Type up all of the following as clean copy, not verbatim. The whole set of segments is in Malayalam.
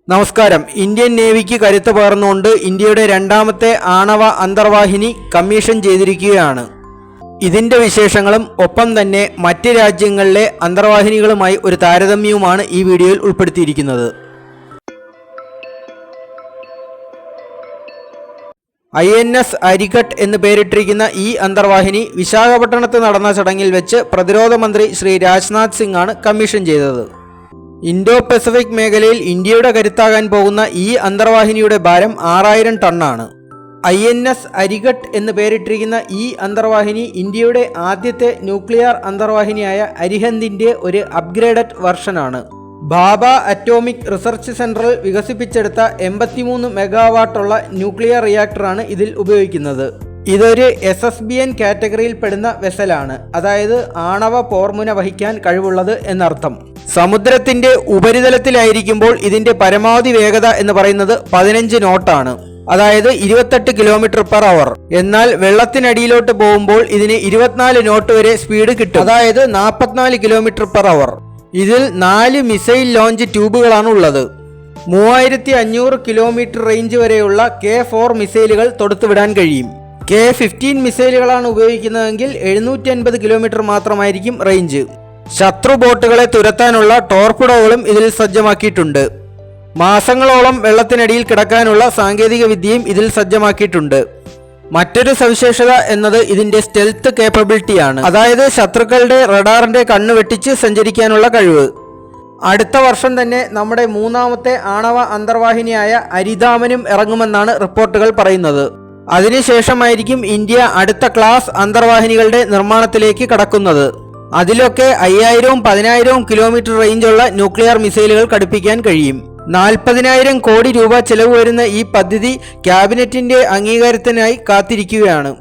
നമസ്കാരം. ഇന്ത്യൻ നേവിക്ക് കരുത്ത് പകർന്നുകൊണ്ട് ഇന്ത്യയുടെ രണ്ടാമത്തെ ആണവ അന്തർവാഹിനി കമ്മീഷൻ ചെയ്തിരിക്കുകയാണ്. ഇതിന്റെ വിശേഷങ്ങളും ഒപ്പം തന്നെ മറ്റ് രാജ്യങ്ങളിലെ അന്തർവാഹിനികളുമായി ഒരു താരതമ്യവുമാണ് ഈ വീഡിയോയിൽ ഉൾപ്പെടുത്തിയിരിക്കുന്നത്. INS അരിഘട്ട് എന്ന് പേരിട്ടിരിക്കുന്ന ഈ അന്തർവാഹിനി വിശാഖപട്ടണത്ത് നടന്ന ചടങ്ങിൽ വെച്ച് പ്രതിരോധ മന്ത്രി ശ്രീ രാജ്നാഥ് സിംഗ് ആണ് കമ്മീഷൻ ചെയ്തത്. ഇൻഡോ പസഫിക് മേഖലയിൽ ഇന്ത്യയുടെ കരുത്താകാൻ പോകുന്ന ഈ അന്തർവാഹിനിയുടെ ഭാരം 6000 ടണ്ണാണ്. INS അരിഘട്ട് എന്ന് പേരിട്ടിരിക്കുന്ന ഈ അന്തർവാഹിനി ഇന്ത്യയുടെ ആദ്യത്തെ ന്യൂക്ലിയർ അന്തർവാഹിനിയായ അരിഹന്തിന്റെ ഒരു അപ്ഗ്രേഡഡ് വെർഷനാണ്. ഭാഭ അറ്റോമിക് റിസർച്ച് സെന്ററിൽ വികസിപ്പിച്ചെടുത്ത 83 മെഗാവാട്ടുള്ള ന്യൂക്ലിയർ റിയാക്ടറാണ് ഇതിൽ ഉപയോഗിക്കുന്നത്. ഇതൊരു SSBN കാറ്റഗറിയിൽ പെടുന്ന വെസലാണ്, അതായത് ആണവ പോർമുന വഹിക്കാൻ കഴിവുള്ളത് എന്നർത്ഥം. സമുദ്രത്തിന്റെ ഉപരിതലത്തിലായിരിക്കുമ്പോൾ ഇതിന്റെ പരമാവധി വേഗത എന്ന് പറയുന്നത് 15 നോട്ടാണ്, അതായത് 28 km/h. എന്നാൽ വെള്ളത്തിനടിയിലോട്ട് പോകുമ്പോൾ ഇതിന് 24 നോട്ട് വരെ സ്പീഡ് കിട്ടും, അതായത് 44 km/h. ഇതിൽ 4 മിസൈൽ ലോഞ്ച് ട്യൂബുകളാണ് ഉള്ളത്. 3500 കിലോമീറ്റർ റേഞ്ച് വരെയുള്ള K4 മിസൈലുകൾ തൊടുത്തുവിടാൻ കഴിയും. K15 മിസൈലുകളാണ് ഉപയോഗിക്കുന്നതെങ്കിൽ 750 കിലോമീറ്റർ മാത്രമായിരിക്കും റേഞ്ച്. ശത്രു ബോട്ടുകളെ തുരത്താനുള്ള ടോർപിഡോകളും ഇതിൽ സജ്ജമാക്കിയിട്ടുണ്ട്. മാസങ്ങളോളം വെള്ളത്തിനടിയിൽ കിടക്കാനുള്ള സാങ്കേതിക വിദ്യയും ഇതിൽ സജ്ജമാക്കിയിട്ടുണ്ട്. മറ്റൊരു സവിശേഷത എന്നത് ഇതിന്റെ സ്റ്റെൽത്ത് കേപ്പബിലിറ്റിയാണ്, അതായത് ശത്രുക്കളുടെ റഡാറിന്റെ കണ്ണ് വെട്ടിച്ച് സഞ്ചരിക്കാനുള്ള കഴിവ്. അടുത്ത വർഷം തന്നെ നമ്മുടെ മൂന്നാമത്തെ ആണവ അന്തർവാഹിനിയായ അരിധാമനും ഇറങ്ങുമെന്നാണ് റിപ്പോർട്ടുകൾ പറയുന്നത്. അതിനുശേഷമായിരിക്കും ഇന്ത്യ അടുത്ത ക്ലാസ് അന്തർവാഹിനികളുടെ നിർമ്മാണത്തിലേക്ക് കടക്കുന്നത്. അതിലൊക്കെ 5000-വും 10000-വും കിലോമീറ്റർ റേഞ്ചുള്ള ന്യൂക്ലിയർ മിസൈലുകൾ ഘടിപ്പിക്കാൻ കഴിയും. 40,000 കോടി രൂപ ചെലവ് വരുന്ന ഈ പദ്ധതി ക്യാബിനറ്റിന്റെ അംഗീകാരത്തിനായി കാത്തിരിക്കുകയാണ്.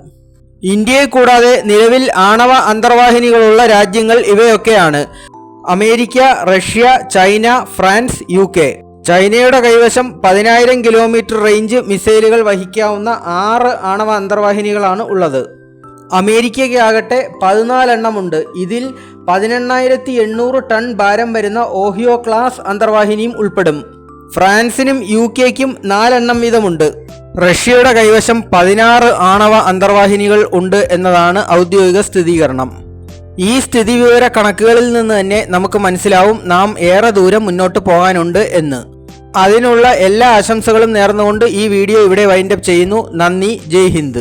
ഇന്ത്യയെ കൂടാതെ നിലവിൽ ആണവ അന്തർവാഹിനികളുള്ള രാജ്യങ്ങൾ ഇവയൊക്കെയാണ്: America, Russia, China, France, UK. ചൈനയുടെ കൈവശം 10,000 കിലോമീറ്റർ റേഞ്ച് മിസൈലുകൾ വഹിക്കാവുന്ന 6 ആണവ അന്തർവാഹിനികളാണ് ഉള്ളത്. അമേരിക്കയ്ക്ക് ആകട്ടെ 14 എണ്ണമുണ്ട്. ഇതിൽ 18,800 ടൺ ഭാരം വരുന്ന ഓഹിയോ ക്ലാസ് അന്തർവാഹിനിയും ഉൾപ്പെടും. ഫ്രാൻസിനും UKയ്ക്കും 4 എണ്ണം വീതമുണ്ട്. റഷ്യയുടെ കൈവശം 16 ആണവ അന്തർവാഹിനികൾ ഉണ്ട് എന്നതാണ് ഔദ്യോഗിക സ്ഥിരീകരണം. ഈ സ്ഥിതിവിവര കണക്കുകളിൽ നിന്ന് തന്നെ നമുക്ക് മനസ്സിലാവും നാം ഏറെ ദൂരം മുന്നോട്ട് പോകാനുണ്ട് എന്ന്. അതിനുള്ള എല്ലാ ആശംസകളും നേർന്നുകൊണ്ട് ഈ വീഡിയോ ഇവിടെ വൈൻഡപ്പ് ചെയ്യുന്നു. നന്ദി. ജയ് ഹിന്ദ്.